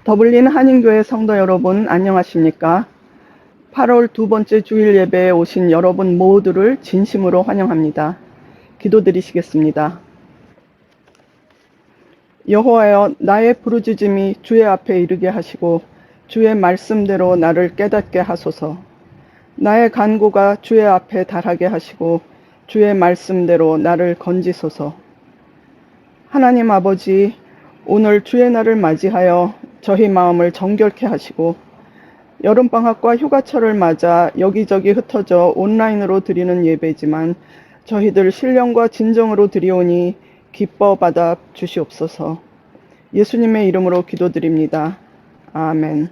더블린 한인교회 성도 여러분 안녕하십니까? 8월 두 번째 주일 예배에 오신 여러분 모두를 진심으로 환영합니다. 기도드리시겠습니다. 여호와여, 나의 부르짖음이 주의 앞에 이르게 하시고 주의 말씀대로 나를 깨닫게 하소서. 나의 간구가 주의 앞에 달하게 하시고 주의 말씀대로 나를 건지소서. 하나님 아버지, 오늘 주의 날을 맞이하여 저희 마음을 정결케 하시고 여름방학과 휴가철을 맞아 여기저기 흩어져 온라인으로 드리는 예배지만 저희들 신령과 진정으로 드리오니 기뻐 받아 주시옵소서. 예수님의 이름으로 기도드립니다. 아멘.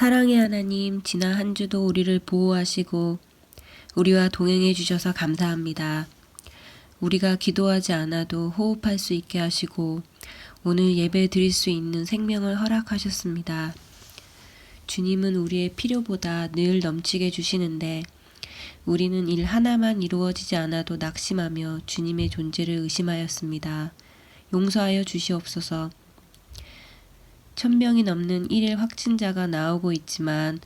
사랑의 하나님, 지난 한 주도 우리를 보호하시고 우리와 동행해 주셔서 감사합니다. 우리가 기도하지 않아도 호흡할 수 있게 하시고 오늘 예배 드릴 수 있는 생명을 허락하셨습니다. 주님은 우리의 필요보다 늘 넘치게 주시는데 우리는 일 하나만 이루어지지 않아도 낙심하며 주님의 존재를 의심하였습니다. 용서하여 주시옵소서. 1000명이 넘는 1일 확진자가 나오고 있지만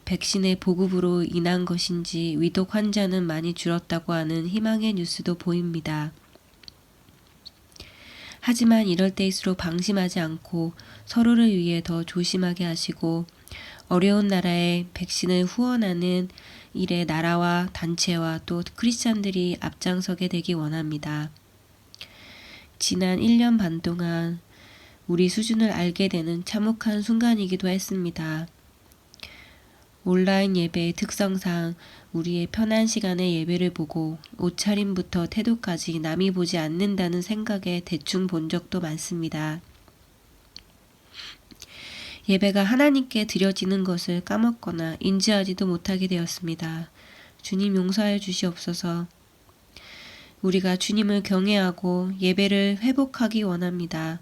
백신의 보급으로 인한 것인지 위독 환자는 많이 줄었다고 하는 희망의 뉴스도 보입니다. 하지만 이럴 때일수록 방심하지 않고 서로를 위해 더 조심하게 하시고 어려운 나라에 백신을 후원하는 일에 나라와 단체와 또 크리스찬들이 앞장서게 되기 원합니다. 지난 1년 반 동안 우리 수준을 알게 되는 참혹한 순간이기도 했습니다. 온라인 예배의 특성상 우리의 편한 시간에 예배를 보고 옷차림부터 태도까지 남이 보지 않는다는 생각에 대충 본 적도 많습니다. 예배가 하나님께 드려지는 것을 까먹거나 인지하지도 못하게 되었습니다. 주님 용서하여 주시옵소서. 우리가 주님을 경외하고 예배를 회복하기 원합니다.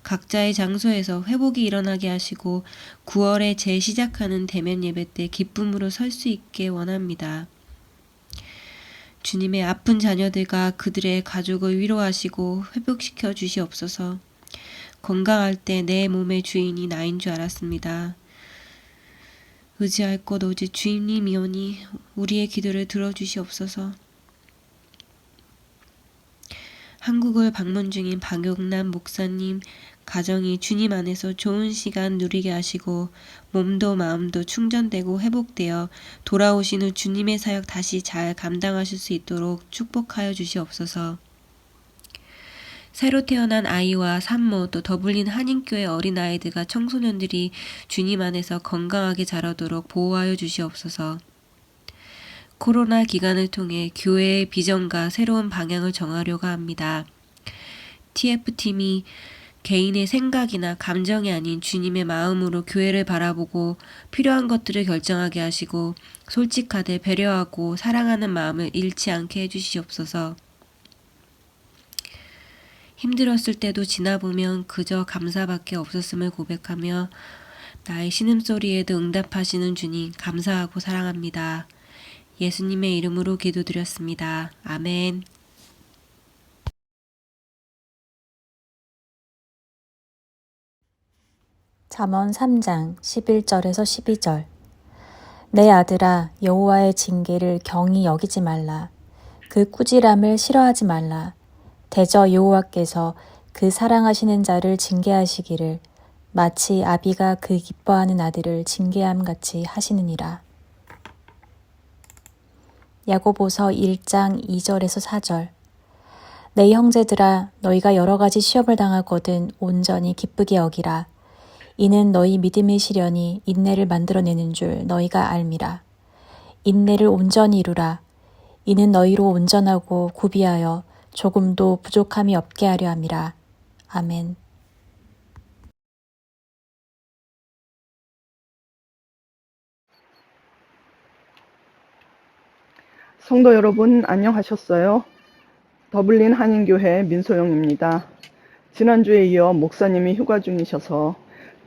각자의 장소에서 회복이 일어나게 하시고 9월에 재시작하는 대면 예배 때 기쁨으로 설 수 있게 원합니다. 주님의 아픈 자녀들과 그들의 가족을 위로하시고 회복시켜 주시옵소서. 건강할 때 내 몸의 주인이 나인 줄 알았습니다. 의지할 것 오직 주님이오니 우리의 기도를 들어주시옵소서. 한국을 방문 중인 박용남 목사님 가정이 주님 안에서 좋은 시간 누리게 하시고 몸도 마음도 충전되고 회복되어 돌아오신 후 주님의 사역 다시 잘 감당하실 수 있도록 축복하여 주시옵소서. 새로 태어난 아이와 산모 또 더블린 한인교회 어린아이들과 청소년들이 주님 안에서 건강하게 자라도록 보호하여 주시옵소서. 코로나 기간을 통해 교회의 비전과 새로운 방향을 정하려고 합니다. TF팀이 개인의 생각이나 감정이 아닌 주님의 마음으로 교회를 바라보고 필요한 것들을 결정하게 하시고 솔직하되 배려하고 사랑하는 마음을 잃지 않게 해주시옵소서. 힘들었을 때도 지나보면 그저 감사밖에 없었음을 고백하며 나의 신음소리에도 응답하시는 주님 감사하고 사랑합니다. 예수님의 이름으로 기도드렸습니다. 아멘. 잠언 3장 11절에서 12절. 내 아들아, 여호와의 징계를 경히 여기지 말라. 그 꾸지람을 싫어하지 말라. 대저 여호와께서 그 사랑하시는 자를 징계하시기를 마치 아비가 그 기뻐하는 아들을 징계함 같이 하시느니라. 야고보서 1장 2절에서 4절. 내 형제들아, 너희가 여러 가지 시험을 당하거든 온전히 기쁘게 여기라. 이는 너희 믿음의 시련이 인내를 만들어내는 줄 너희가 알미라. 인내를 온전히 이루라. 이는 너희로 온전하고 구비하여 조금도 부족함이 없게 하려 함이라. 아멘. 성도 여러분 안녕하셨어요? 더블린 한인교회 민소영입니다. 지난주에 이어 목사님이 휴가 중이셔서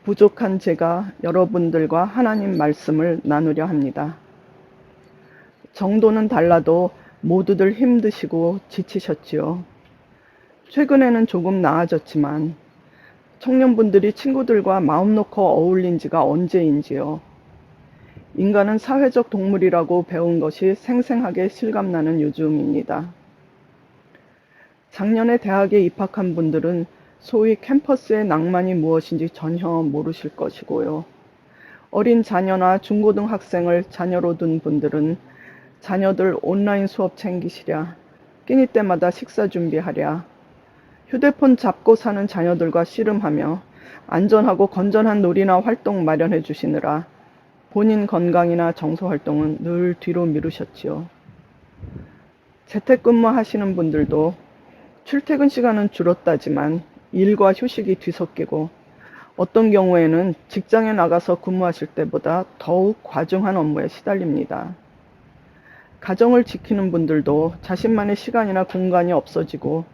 부족한 제가 여러분들과 하나님 말씀을 나누려 합니다. 정도는 달라도 모두들 힘드시고 지치셨지요. 최근에는 조금 나아졌지만 청년분들이 친구들과 마음 놓고 어울린 지가 언제인지요. 인간은 사회적 동물이라고 배운 것이 생생하게 실감나는 요즘입니다. 작년에 대학에 입학한 분들은 소위 캠퍼스의 낭만이 무엇인지 전혀 모르실 것이고요. 어린 자녀나 중고등학생을 자녀로 둔 분들은 자녀들 온라인 수업 챙기시랴, 끼니 때마다 식사 준비하랴, 휴대폰 잡고 사는 자녀들과 씨름하며 안전하고 건전한 놀이나 활동 마련해 주시느라 본인 건강이나 정서 활동은 늘 뒤로 미루셨지요. 재택근무 하시는 분들도 출퇴근 시간은 줄었다지만 일과 휴식이 뒤섞이고 어떤 경우에는 직장에 나가서 근무하실 때보다 더욱 과중한 업무에 시달립니다. 가정을 지키는 분들도 자신만의 시간이나 공간이 없어지고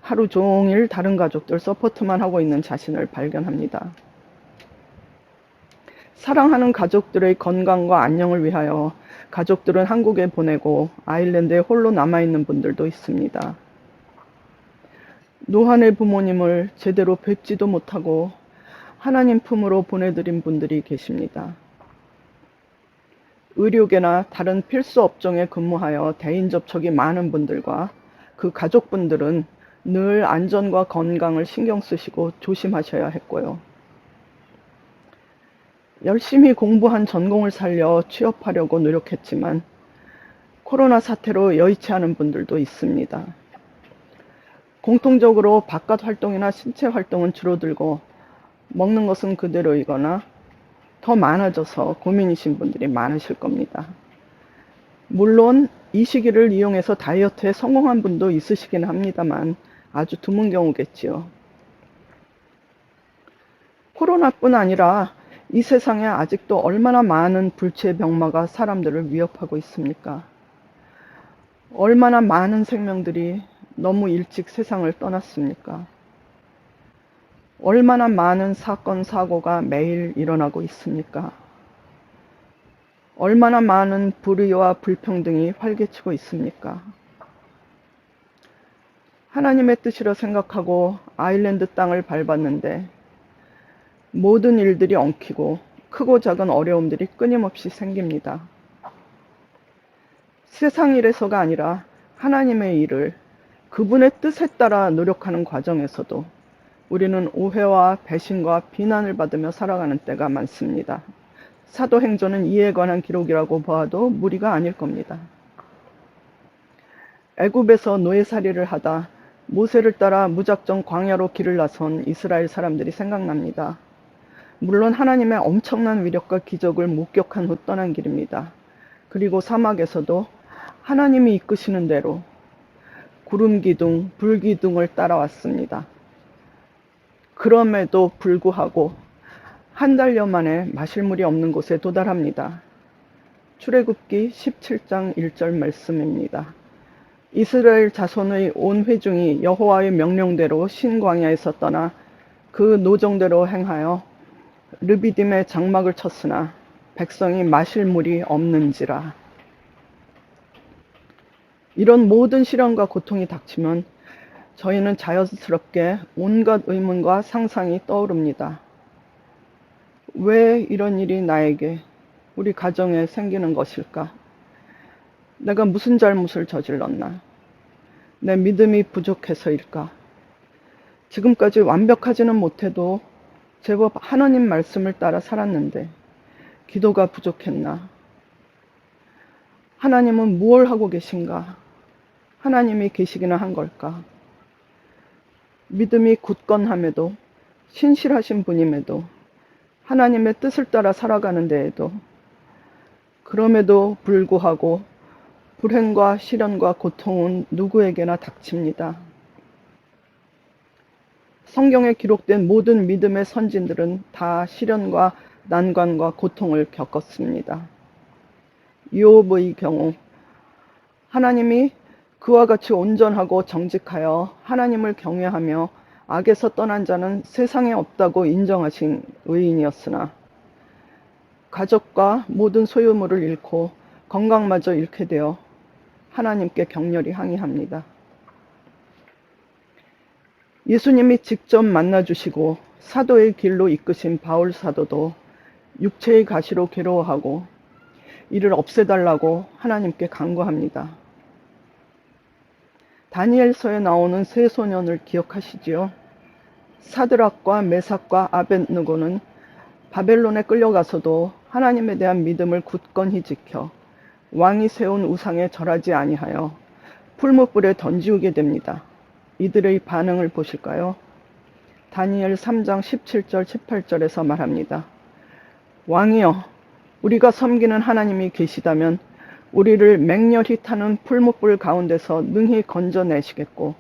하루 종일 다른 가족들 서포트만 하고 있는 자신을 발견합니다. 사랑하는 가족들의 건강과 안녕을 위하여 가족들은 한국에 보내고 아일랜드에 홀로 남아있는 분들도 있습니다. 노환의 부모님을 제대로 뵙지도 못하고 하나님 품으로 보내드린 분들이 계십니다. 의료계나 다른 필수 업종에 근무하여 대인 접촉이 많은 분들과 그 가족분들은 늘 안전과 건강을 신경 쓰시고 조심하셔야 했고요. 열심히 공부한 전공을 살려 취업하려고 노력했지만 코로나 사태로 여의치 않은 분들도 있습니다. 공통적으로 바깥 활동이나 신체 활동은 줄어들고 먹는 것은 그대로이거나 더 많아져서 고민이신 분들이 많으실 겁니다. 물론 이 시기를 이용해서 다이어트에 성공한 분도 있으시긴 합니다만 아주 드문 경우겠지요. 코로나뿐 아니라 이 세상에 아직도 얼마나 많은 불치의 병마가 사람들을 위협하고 있습니까? 얼마나 많은 생명들이 너무 일찍 세상을 떠났습니까? 얼마나 많은 사건, 사고가 매일 일어나고 있습니까? 얼마나 많은 불의와 불평등이 활개치고 있습니까? 하나님의 뜻이라 생각하고 아일랜드 땅을 밟았는데 모든 일들이 엉키고 크고 작은 어려움들이 끊임없이 생깁니다. 세상 일에서가 아니라 하나님의 일을 그분의 뜻에 따라 노력하는 과정에서도 우리는 오해와 배신과 비난을 받으며 살아가는 때가 많습니다. 사도행전은 이에 관한 기록이라고 보아도 무리가 아닐 겁니다. 애굽에서 노예살이를 하다 모세를 따라 무작정 광야로 길을 나선 이스라엘 사람들이 생각납니다. 물론 하나님의 엄청난 위력과 기적을 목격한 후 떠난 길입니다. 그리고 사막에서도 하나님이 이끄시는 대로 구름 기둥, 불 기둥을 따라왔습니다. 그럼에도 불구하고 한 달여 만에 마실 물이 없는 곳에 도달합니다. 출애굽기 17장 1절 말씀입니다. 이스라엘 자손의 온 회중이 여호와의 명령대로 신광야에서 떠나 그 노정대로 행하여 르비딤의 장막을 쳤으나 백성이 마실 물이 없는지라. 이런 모든 시련과 고통이 닥치면 저희는 자연스럽게 온갖 의문과 상상이 떠오릅니다. 왜 이런 일이 나에게, 우리 가정에 생기는 것일까? 내가 무슨 잘못을 저질렀나? 내 믿음이 부족해서일까? 지금까지 완벽하지는 못해도 제법 하나님 말씀을 따라 살았는데 기도가 부족했나? 하나님은 무엇을 하고 계신가? 하나님이 계시기나 한 걸까? 믿음이 굳건함에도, 신실하신 분임에도, 하나님의 뜻을 따라 살아가는 데에도, 그럼에도 불구하고 불행과 시련과 고통은 누구에게나 닥칩니다. 성경에 기록된 모든 믿음의 선진들은 다 시련과 난관과 고통을 겪었습니다. 요업의 경우 하나님이 그와 같이 온전하고 정직하여 하나님을 경외하며 악에서 떠난 자는 세상에 없다고 인정하신 의인이었으나 가족과 모든 소유물을 잃고 건강마저 잃게 되어 하나님께 격렬히 항의합니다. 예수님이 직접 만나주시고 사도의 길로 이끄신 바울 사도도 육체의 가시로 괴로워하고 이를 없애달라고 하나님께 간구합니다. 다니엘서에 나오는 세 소년을 기억하시지요? 사드락과 메삭과 아벳느고는 바벨론에 끌려가서도 하나님에 대한 믿음을 굳건히 지켜 왕이 세운 우상에 절하지 아니하여 풀무불에 던지우게 됩니다. 이들의 반응을 보실까요? 다니엘 3장 17절 18절에서 말합니다. 왕이여, 우리가 섬기는 하나님이 계시다면 우리를 맹렬히 타는 풀무불 가운데서 능히 건져내시겠고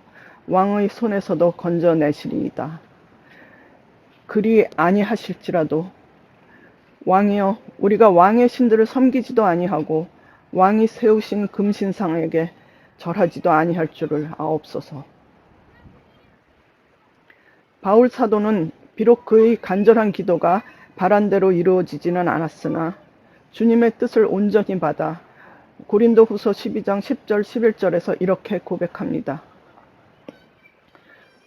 왕의 손에서도 건져내시리이다. 그리 아니하실지라도 왕이여, 우리가 왕의 신들을 섬기지도 아니하고 왕이 세우신 금신상에게 절하지도 아니할 줄을 아옵소서. 바울 사도는 비록 그의 간절한 기도가 바란 대로 이루어지지는 않았으나 주님의 뜻을 온전히 받아 고린도후서 12장 10절 11절에서 이렇게 고백합니다.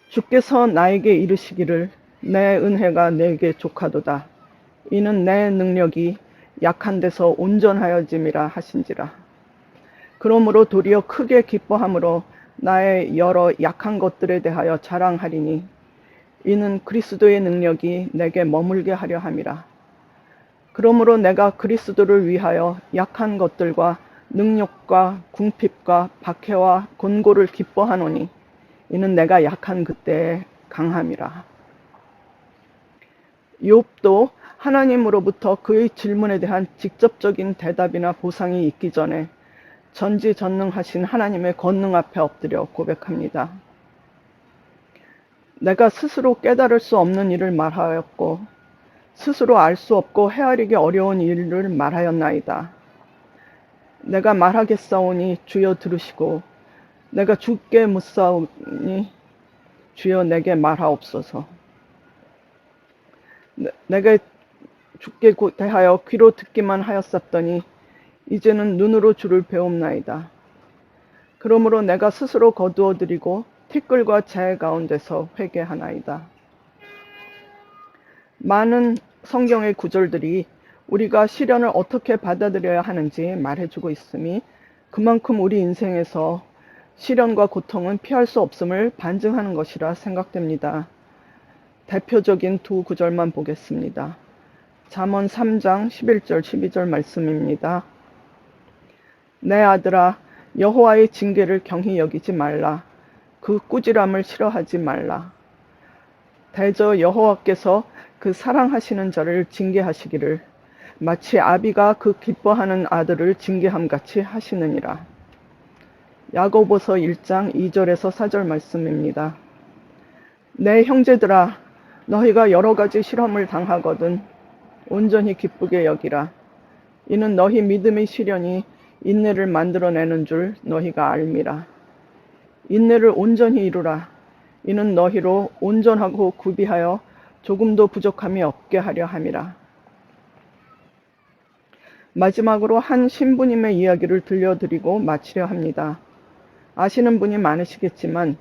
주께서 나에게 이르시기를 내 은혜가 내게 족하도다. 이는 내 능력이 약한 데서 온전하여짐이라 하신지라. 그러므로 도리어 크게 기뻐함으로 나의 여러 약한 것들에 대하여 자랑하리니 이는 그리스도의 능력이 내게 머물게 하려 함이라. 그러므로 내가 그리스도를 위하여 약한 것들과 능력과 궁핍과 박해와 곤고를 기뻐하노니 이는 내가 약한 그때에 강함이라. 욥도 하나님으로부터 그의 질문에 대한 직접적인 대답이나 보상이 있기 전에 전지전능하신 하나님의 권능 앞에 엎드려 고백합니다. 내가 스스로 깨달을 수 없는 일을 말하였고 스스로 알 수 없고 헤아리기 어려운 일을 말하였나이다. 내가 말하겠사오니 주여 들으시고 내가 죽게 묻사오니 주여 내게 말하옵소서. 내가 죽게 대하여 귀로 듣기만 하였었더니 이제는 눈으로 주를 배움나이다. 그러므로 내가 스스로 거두어드리고 티끌과 재 가운데서 회개하나이다. 많은 성경의 구절들이 우리가 시련을 어떻게 받아들여야 하는지 말해주고 있음이 그만큼 우리 인생에서 시련과 고통은 피할 수 없음을 반증하는 것이라 생각됩니다. 대표적인 두 구절만 보겠습니다. 잠언 3장 11절 12절 말씀입니다. 내 아들아 여호와의 징계를 경히 여기지 말라. 그 꾸지람을 싫어하지 말라. 대저 여호와께서 그 사랑하시는 자를 징계하시기를 마치 아비가 그 기뻐하는 아들을 징계함같이 하시느니라. 야고보서 1장 2절에서 4절 말씀입니다. 내 형제들아 너희가 여러 가지 실험을 당하거든 온전히 기쁘게 여기라. 이는 너희 믿음의 시련이 인내를 만들어내는 줄 너희가 알미라. 인내를 온전히 이루라. 이는 너희로 온전하고 구비하여 조금도 부족함이 없게 하려 함이라. 마지막으로 한 신부님의 이야기를 들려드리고 마치려 합니다. 아시는 분이 많으시겠지만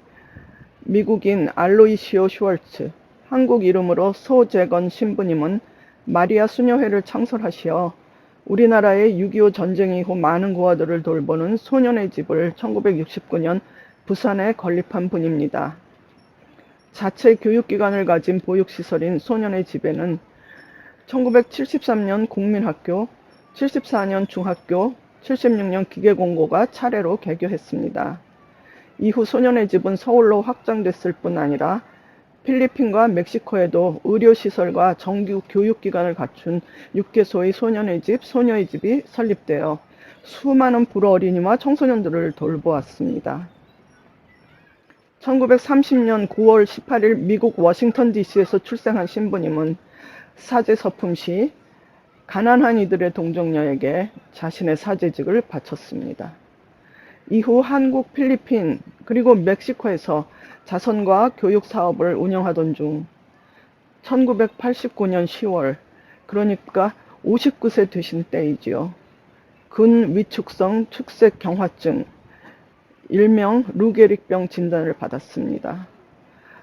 미국인 알로이시오 슈월츠, 한국 이름으로 소재건 신부님은 마리아 수녀회를 창설하시어 우리나라의 6.25 전쟁 이후 많은 고아들을 돌보는 소년의 집을 1969년 부산에 건립한 분입니다. 자체 교육기관을 가진 보육시설인 소년의 집에는 1973년 국민학교, 74년 중학교, 76년 기계공고가 차례로 개교했습니다. 이후 소년의 집은 서울로 확장됐을 뿐 아니라 필리핀과 멕시코에도 의료시설과 정규 교육기관을 갖춘 6개소의 소년의 집, 소녀의 집이 설립되어 수많은 불어린이와 청소년들을 돌보았습니다. 1930년 9월 18일 미국 워싱턴 DC에서 출생한 신부님은 사제서품 시 가난한 이들의 동정녀에게 자신의 사제직을 바쳤습니다. 이후 한국, 필리핀, 그리고 멕시코에서 자선과 교육 사업을 운영하던 중 1989년 10월, 그러니까 59세 되신 때이지요. 근위축성 축색 경화증, 일명 루게릭병 진단을 받았습니다.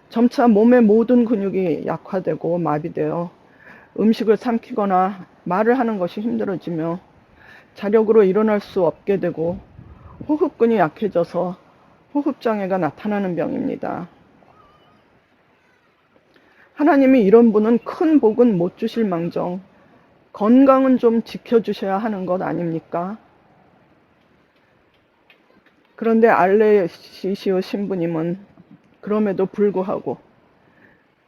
점차 몸의 모든 근육이 약화되고 마비되어 음식을 삼키거나 말을 하는 것이 힘들어지며 자력으로 일어날 수 없게 되고 호흡근이 약해져서 호흡장애가 나타나는 병입니다. 하나님이 이런 분은 큰 복은 못 주실 망정 건강은 좀 지켜주셔야 하는 것 아닙니까? 그런데 알레시시오 신부님은 그럼에도 불구하고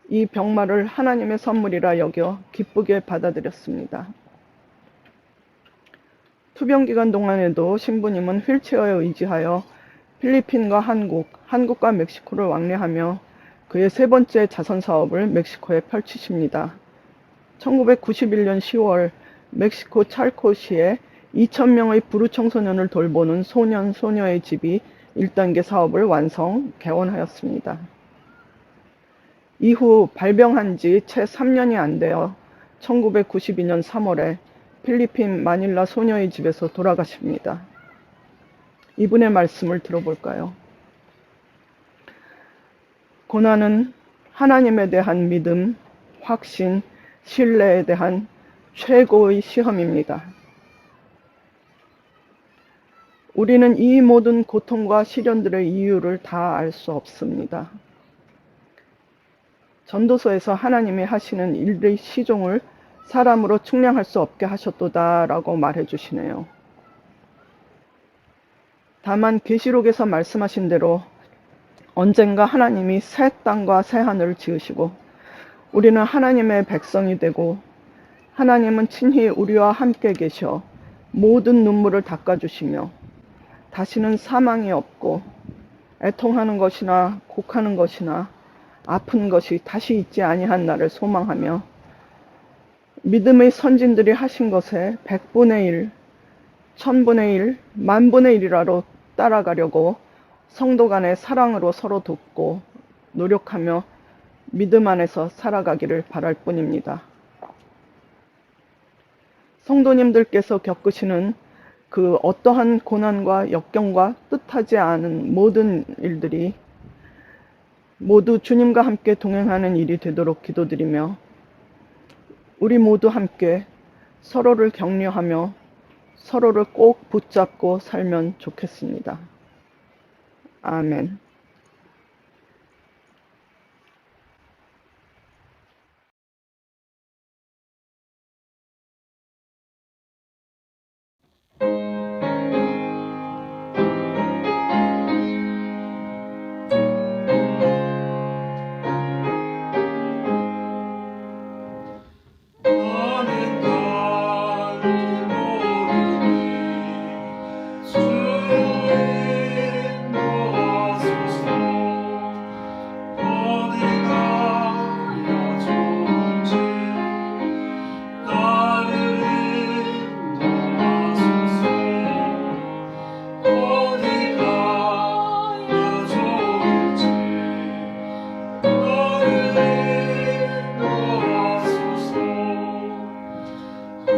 이 병마를 하나님의 선물이라 여겨 기쁘게 받아들였습니다. 투병기간 동안에도 신부님은 휠체어에 의지하여 필리핀과 한국과 멕시코를 왕래하며 그의 세 번째 자선사업을 멕시코에 펼치십니다. 1991년 10월 멕시코 찰코시에 2,000명의 부르 청소년을 돌보는 소년, 소녀의 집이 1단계 사업을 개원하였습니다. 이후 발병한 지 채 3년이 안 되어 1992년 3월에 필리핀 마닐라 소녀의 집에서 돌아가십니다. 이분의 말씀을 들어볼까요? 고난은 하나님에 대한 믿음, 확신, 신뢰에 대한 최고의 시험입니다. 우리는 이 모든 고통과 시련들의 이유를 다 알 수 없습니다. 전도서에서 하나님이 하시는 일의 시종을 사람으로 측량할 수 없게 하셨도다 라고 말해 주시네요. 다만 계시록에서 말씀하신 대로 언젠가 하나님이 새 땅과 새 하늘을 지으시고 우리는 하나님의 백성이 되고 하나님은 친히 우리와 함께 계셔 모든 눈물을 닦아주시며 다시는 사망이 없고 애통하는 것이나 곡하는 것이나 아픈 것이 다시 있지 아니한 날을 소망하며 믿음의 선진들이 하신 것에 100분의 1, 1000분의 1, 만분의 1이라로 따라가려고 성도 간의 사랑으로 서로 돕고 노력하며 믿음 안에서 살아가기를 바랄 뿐입니다. 성도님들께서 겪으시는 그 어떠한 고난과 역경과 뜻하지 않은 모든 일들이 모두 주님과 함께 동행하는 일이 되도록 기도드리며 우리 모두 함께 서로를 격려하며 서로를 꼭 붙잡고 살면 좋겠습니다. 아멘. 나는 나를 모르니 주여 인도하소서. 어디 가야 좋은지 나를 인도하소서. 어디 가야 좋은지 나를 인도하소서.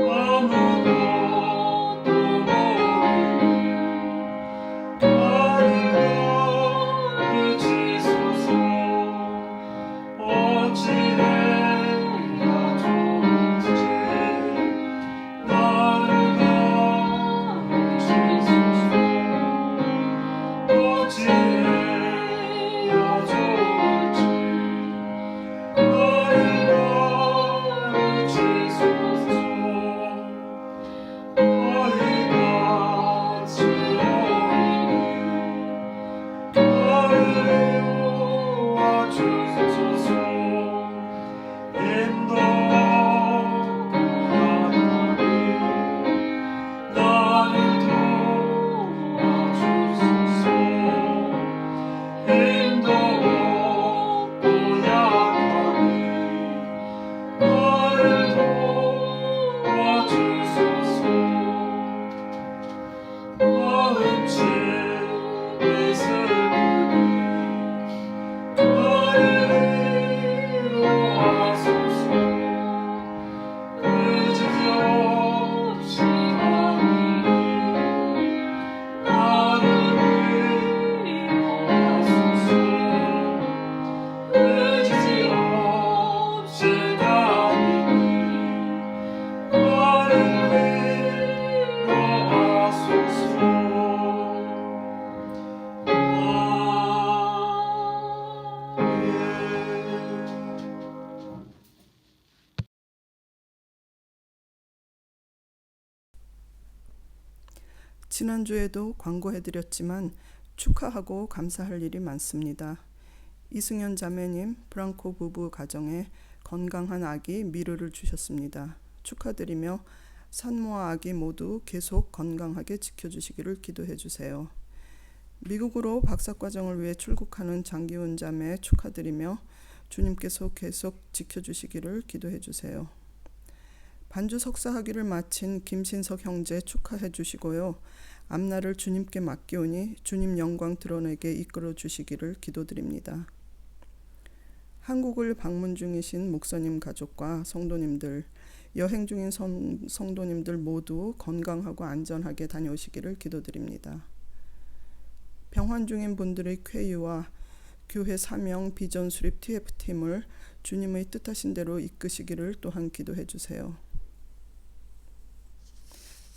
아무것도 모르니 나를 가르치소서. 어찌해야 좋은지 나를 가르치소서. 어찌해야 좋을지 나를 가르치소서. 어디가 지옥이니 나를 도와주소서. 힘없고 약하니 나를 도와주소서. 힘도 없고 약하니 나를 도와주소서. 마음심이 슬프니 나를 위로하소서. 의지없이 가니 나를 위로하소서. 의지없이 다니니 나를 위로하소서. 아멘. 지난주에도 광고해드렸지만 축하하고 감사할 일이 많습니다. 이승현 자매님, 브랑코 부부 가정에 건강한 아기 미르를 주셨습니다. 축하드리며 산모와 아기 모두 계속 건강하게 지켜주시기를 기도해주세요. 미국으로 박사과정을 위해 출국하는 장기훈 자매 축하드리며 주님께서 계속 지켜주시기를 기도해주세요. 반주 석사학위를 마친 김신석 형제 축하해 주시고요. 앞날을 주님께 맡기오니 주님 영광 드러내게 이끌어 주시기를 기도드립니다. 한국을 방문 중이신 목사님 가족과 성도님들, 여행 중인 성도님들 모두 건강하고 안전하게 다녀오시기를 기도드립니다. 병환 중인 분들의 쾌유와 교회 사명 비전 수립 TF팀을 주님의 뜻하신 대로 이끄시기를 또한 기도해 주세요.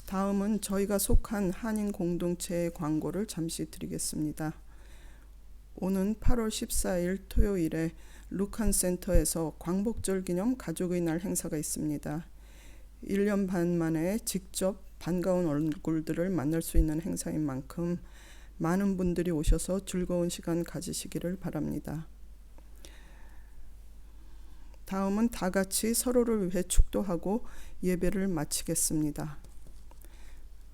다음은 저희가 속한 한인 공동체의 광고를 잠시 드리겠습니다. 오는 8월 14일 토요일에 루칸 센터에서 광복절 기념 가족의 날 행사가 있습니다. 1년 반 만에 직접 반가운 얼굴들을 만날 수 있는 행사인 만큼 많은 분들이 오셔서 즐거운 시간 가지시기를 바랍니다. 다음은 다 같이 서로를 위해 축도하고 예배를 마치겠습니다.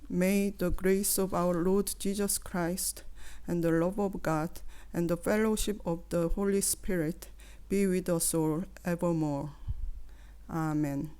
May the grace of our Lord Jesus Christ and the love of God and the fellowship of the Holy Spirit be with us all evermore. Amen.